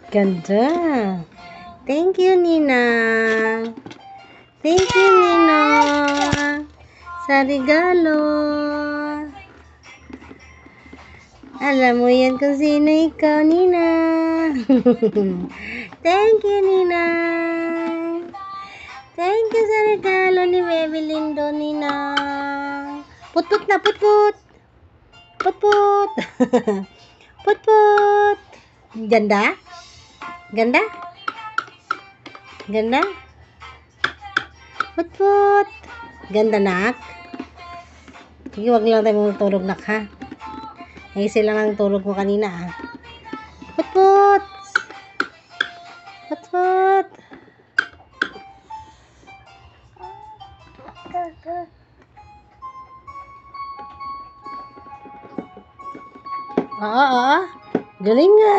Ganda. Thank you, Nina. Thank you, Nina. Sa regalo. Alam mo yan kung sino ikaw, Nina. Thank you, Nina. Thank you sa regalo ni Baby Lindo, Nina. Put-put na, put-put. Put-put. Put-put. Ganda? Ganda? Ganda? Put-put. Ganda, nak? Sige, wag lang tayo matulog, nak, ha? Easy lang ang tulog mo kanina, ha? Put-put. Put-put. Oo. Galing nga.